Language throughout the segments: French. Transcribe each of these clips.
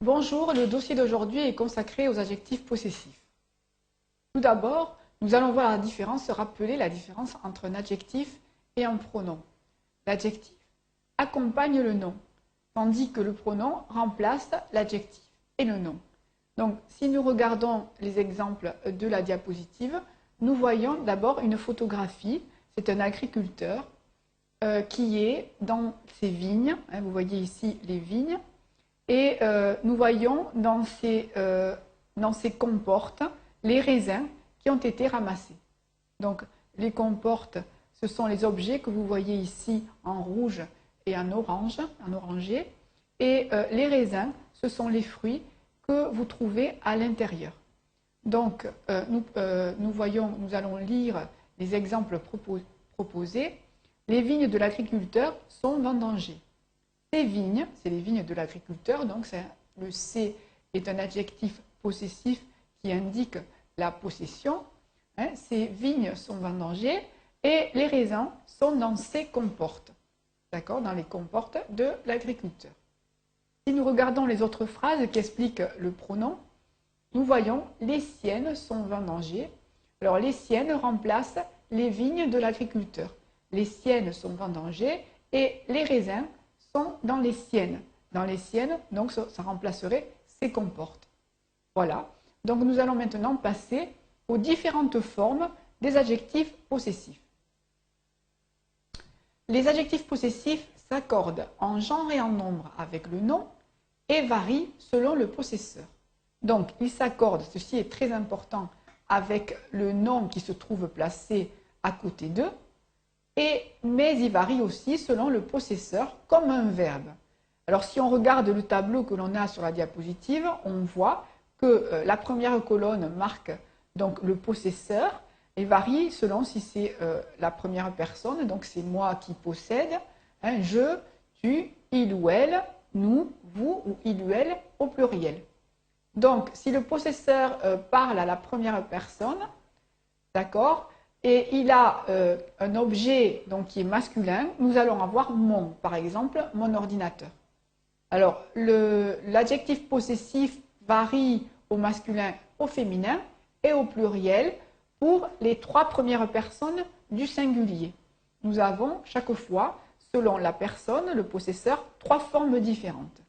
Bonjour, le dossier d'aujourd'hui est consacré aux adjectifs possessifs. Tout d'abord, nous allons voir la différence, rappeler la différence entre un adjectif et un pronom. L'adjectif accompagne le nom, tandis que le pronom remplace l'adjectif et le nom. Donc, si nous regardons les exemples de la diapositive, nous voyons d'abord une photographie. C'est un agriculteur qui est dans ses vignes. Vous voyez ici les vignes. Et nous voyons dans ces comportes les raisins qui ont été ramassés. Donc, les comportes, ce sont les objets que vous voyez ici en rouge et en orange, en orangé. Et les raisins, ce sont les fruits que vous trouvez à l'intérieur. Donc, nous allons lire les exemples proposés. Les vignes de l'agriculteur sont vendangées. Ces vignes, c'est les vignes de l'agriculteur, donc le C est un adjectif possessif qui indique la possession. Ces vignes sont vendangées et les raisins sont dans ces comportes, d'accord, dans les comportes de l'agriculteur. Si nous regardons les autres phrases qui expliquent le pronom, nous voyons les siennes sont vendangées. Alors les siennes remplacent les vignes de l'agriculteur. Les siennes sont vendangées et les raisins dans les siennes. Dans les siennes, donc ça remplacerait ces comportes. Voilà. Donc nous allons maintenant passer aux différentes formes des adjectifs possessifs. Les adjectifs possessifs s'accordent en genre et en nombre avec le nom et varient selon le possesseur. Donc ils s'accordent, ceci est très important, avec le nom qui se trouve placé à côté d'eux, mais il varie aussi selon le possesseur, comme un verbe. Alors si on regarde le tableau que l'on a sur la diapositive, on voit que la première colonne marque donc le possesseur et varie selon si c'est la première personne, donc c'est moi qui possède, je, tu, il ou elle, nous, vous ou il ou elle au pluriel. Donc si le possesseur parle à la première personne, d'accord, et il a un objet donc, qui est masculin, nous allons avoir mon, par exemple, mon ordinateur. Alors, l'adjectif possessif varie au masculin, au féminin et au pluriel pour les trois premières personnes du singulier. Nous avons chaque fois, selon la personne, le possesseur, trois formes différentes.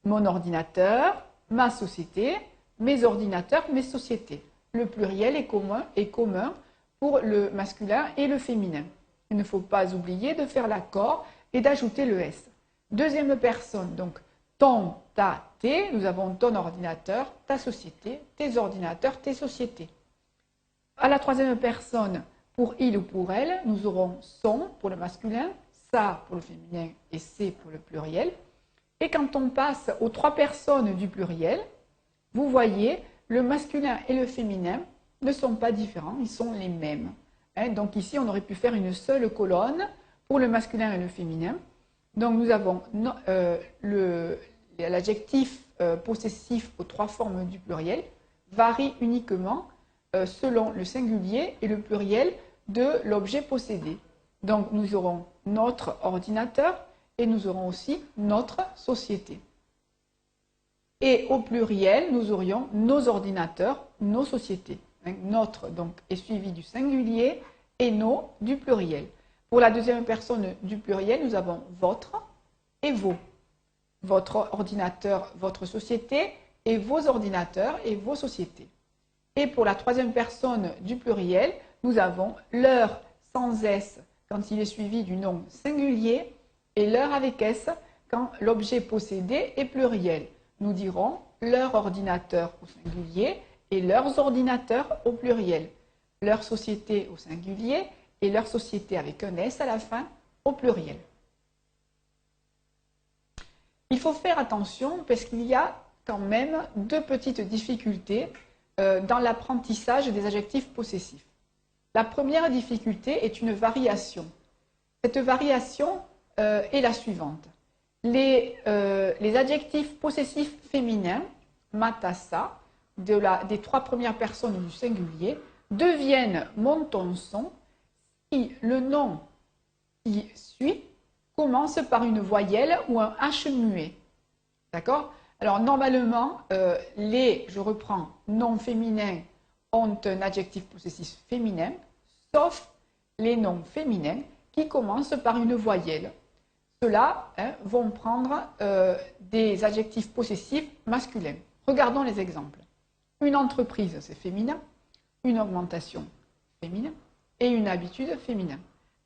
Mon ordinateur, ma société, mes ordinateurs, mes sociétés. Le pluriel est commun pour le masculin et le féminin. Il ne faut pas oublier de faire l'accord et d'ajouter le S. Deuxième personne, donc ton, ta, tes, nous avons ton ordinateur, ta société, tes ordinateurs, tes sociétés. À la troisième personne, pour il ou pour elle, nous aurons son pour le masculin, sa pour le féminin et c'est pour le pluriel. Et quand on passe aux trois personnes du pluriel, vous voyez, le masculin et le féminin ne sont pas différents, ils sont les mêmes. Donc ici, on aurait pu faire une seule colonne pour le masculin et le féminin. Donc nous avons l'adjectif possessif aux trois formes du pluriel varie uniquement selon le singulier et le pluriel de l'objet possédé. Donc nous aurons notre ordinateur et nous aurons aussi notre société. Et au pluriel, nous aurions nos ordinateurs, nos sociétés. Notre donc, est suivi du singulier et nos du pluriel. Pour la deuxième personne du pluriel, nous avons votre et vos. Votre ordinateur, votre société et vos ordinateurs et vos sociétés. Et pour la troisième personne du pluriel, nous avons leur sans S quand il est suivi du nom singulier et leur avec S quand l'objet possédé est pluriel. Nous dirons leur ordinateur au singulier et leurs ordinateurs au pluriel, leur société au singulier et leur société avec un S à la fin au pluriel. Il faut faire attention parce qu'il y a quand même deux petites difficultés dans l'apprentissage des adjectifs possessifs. La première difficulté est une variation. Cette variation est la suivante. Les adjectifs possessifs féminins, matassa, des trois premières personnes du singulier, deviennent mon, ton, son si le nom qui suit commence par une voyelle ou un H muet. D'accord? Alors, normalement, je reprends, noms féminins ont un adjectif possessif féminin, sauf les noms féminins qui commencent par une voyelle. Ceux-là vont prendre des adjectifs possessifs masculins. Regardons les exemples. Une entreprise, c'est féminin. Une augmentation, féminin. Et une habitude, féminin.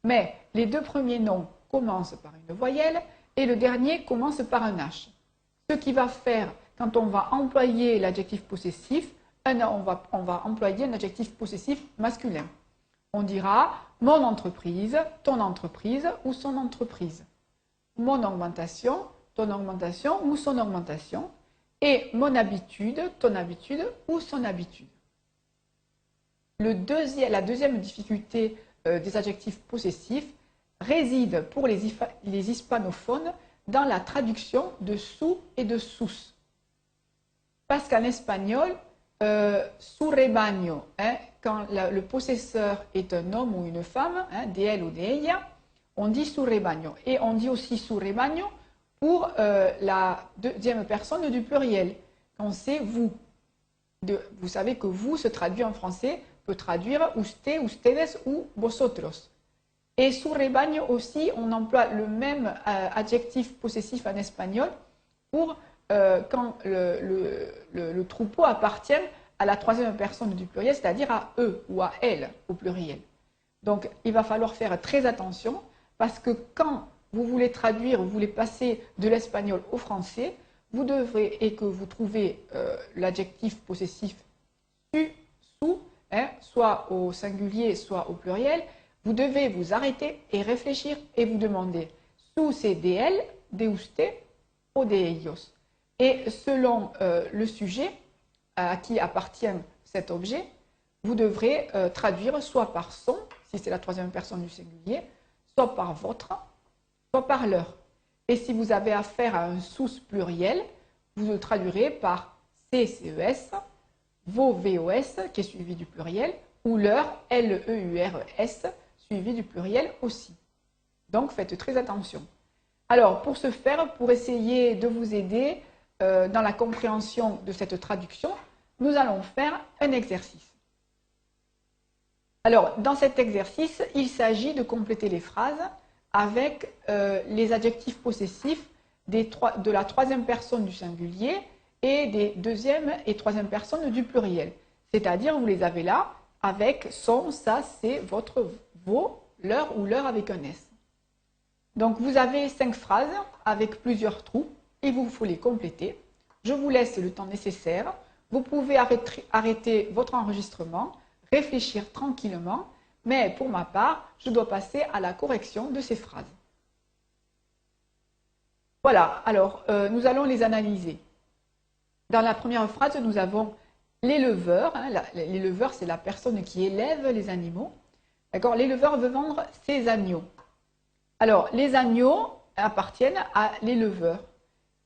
Mais les deux premiers noms commencent par une voyelle et le dernier commence par un H. Ce qui va faire, quand on va employer l'adjectif possessif, on va employer un adjectif possessif masculin. On dira mon entreprise, ton entreprise ou son entreprise. Mon augmentation, ton augmentation ou son augmentation. Et mon habitude, ton habitude ou son habitude. La deuxième difficulté des adjectifs possessifs réside pour les hispanophones dans la traduction de su et de sus. Parce qu'en espagnol, su rebaño, quand le possesseur est un homme ou une femme, de él ou de ella, on dit su rebaño. Et on dit aussi su rebaño pour la deuxième personne du pluriel, quand c'est vous. Vous savez que vous se traduit en français, peut traduire usted, ustedes ou vosotros. Et su rebaño aussi, on emploie le même adjectif possessif en espagnol pour quand le troupeau appartient à la troisième personne du pluriel, c'est-à-dire à eux ou à elles au pluriel. Donc, il va falloir faire très attention parce que quand vous voulez traduire, vous voulez passer de l'espagnol au français, vous devrez, et que vous trouvez l'adjectif possessif su, sous, soit au singulier, soit au pluriel, vous devez vous arrêter et réfléchir et vous demander su c'est de él, de usted ou de ellos. Et selon le sujet à qui appartient cet objet, vous devrez traduire soit par son, si c'est la troisième personne du singulier, soit par votre, soit par leur. Et si vous avez affaire à un sus pluriel, vous le traduirez par CES, vos VOS, qui est suivi du pluriel, ou leur LEURS, suivi du pluriel aussi. Donc, faites très attention. Alors, pour ce faire, pour essayer de vous aider dans la compréhension de cette traduction, nous allons faire un exercice. Alors, dans cet exercice, il s'agit de compléter les phrases avec les adjectifs possessifs de la troisième personne du singulier et des deuxième et troisième personnes du pluriel. C'est-à-dire, vous les avez là avec son, ça, c'est, votre, vos, leur ou leur avec un S. Donc, vous avez 5 phrases avec plusieurs trous et il vous faut les compléter. Je vous laisse le temps nécessaire. Vous pouvez arrêter votre enregistrement, réfléchir tranquillement, mais pour ma part, je dois passer à la correction de ces phrases. Voilà, alors nous allons les analyser. Dans la première phrase, nous avons l'éleveur. L'éleveur, c'est la personne qui élève les animaux. D'accord? L'éleveur veut vendre ses agneaux. Alors, les agneaux appartiennent à l'éleveur.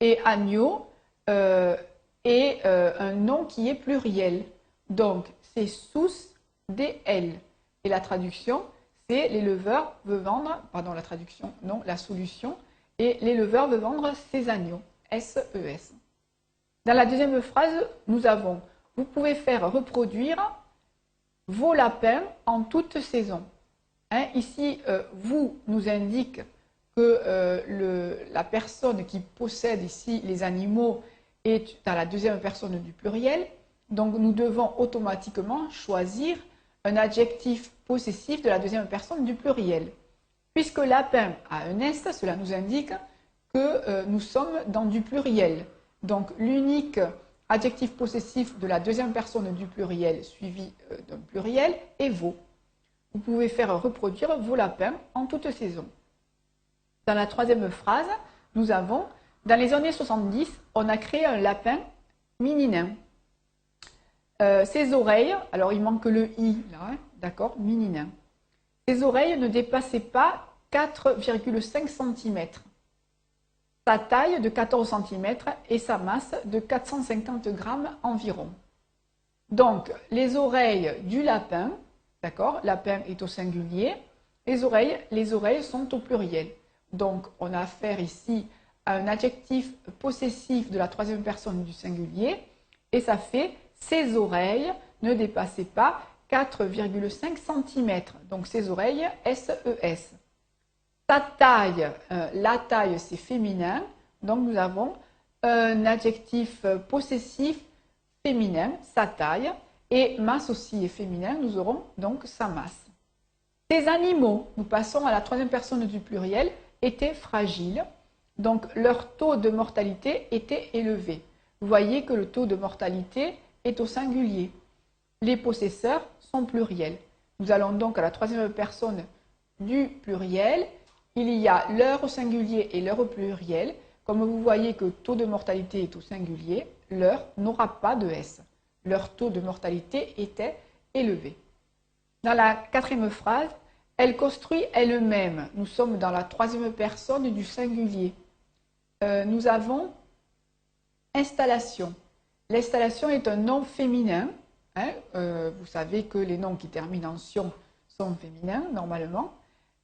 Et agneau est un nom qui est pluriel. Donc, c'est sus de él. Et la traduction, c'est l'éleveur veut vendre, pardon, la traduction, non, la solution, et l'éleveur veut vendre ses agneaux, S-E-S. Dans la deuxième phrase, nous avons, vous pouvez faire reproduire vos lapins en toute saison. Ici, vous nous indique que la personne qui possède ici les animaux est dans la deuxième personne du pluriel. Donc, nous devons automatiquement choisir un adjectif possessif de la deuxième personne du pluriel. Puisque lapin a un S, cela nous indique que nous sommes dans du pluriel. Donc, l'unique adjectif possessif de la deuxième personne du pluriel suivi d'un pluriel est vos. Vous pouvez faire reproduire vos lapins en toute saison. Dans la troisième phrase, nous avons, dans les années 70, on a créé un lapin mininin. Ses oreilles, alors il manque le i là, d'accord, mininin. Ses oreilles ne dépassaient pas 4,5 cm. Sa taille de 14 cm et sa masse de 450 grammes environ. Donc, les oreilles du lapin, d'accord, lapin est au singulier, les oreilles sont au pluriel. Donc, on a affaire ici un adjectif possessif de la troisième personne du singulier et ça fait « ses oreilles ne dépassaient pas 4,5 cm ». Donc ses oreilles, S-E-S. Sa taille, la taille c'est féminin, donc nous avons un adjectif possessif féminin, sa taille, et masse aussi est féminin, nous aurons donc sa masse. Ces animaux, nous passons à la troisième personne du pluriel, étaient fragiles, donc leur taux de mortalité était élevé. Vous voyez que le taux de mortalité est au singulier. Les possesseurs sont pluriels. Nous allons donc à la troisième personne du pluriel. Il y a leur au singulier et leur au pluriel. Comme vous voyez que le taux de mortalité est au singulier, leur n'aura pas de S. Leur taux de mortalité était élevé. Dans la quatrième phrase, elle construit elle-même. Nous sommes dans la troisième personne du singulier. Nous avons installation. L'installation est un nom féminin. Vous savez que les noms qui terminent en tion sont féminins normalement.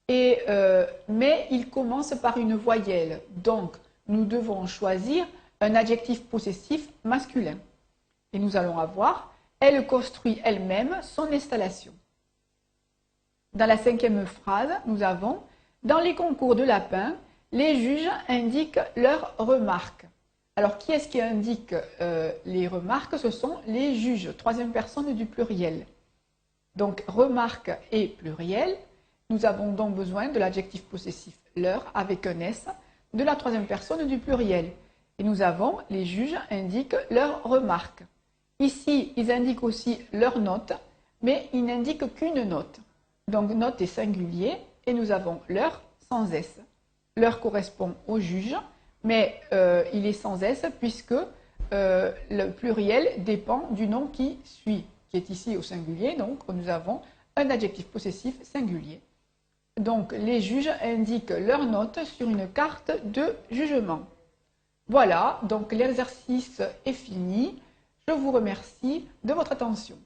Mais il commence par une voyelle. Donc, nous devons choisir un adjectif possessif masculin. Et nous allons avoir « elle construit elle-même son installation ». Dans la cinquième phrase, nous avons « dans les concours de lapins, les juges indiquent leurs remarques ». Alors, qui est-ce qui indique les remarques? Ce sont les juges, troisième personne du pluriel. Donc, remarque et pluriel. Nous avons donc besoin de l'adjectif possessif leur avec un S de la troisième personne du pluriel. Et nous avons les juges indiquent leurs remarques. Ici, ils indiquent aussi leur note, mais ils n'indiquent qu'une note. Donc, note est singulier et nous avons leur sans S. Leur correspond au juge, mais il est sans S puisque le pluriel dépend du nom qui suit, qui est ici au singulier. Donc, nous avons un adjectif possessif singulier. Donc, les juges indiquent leur note sur une carte de jugement. Voilà, donc l'exercice est fini. Je vous remercie de votre attention.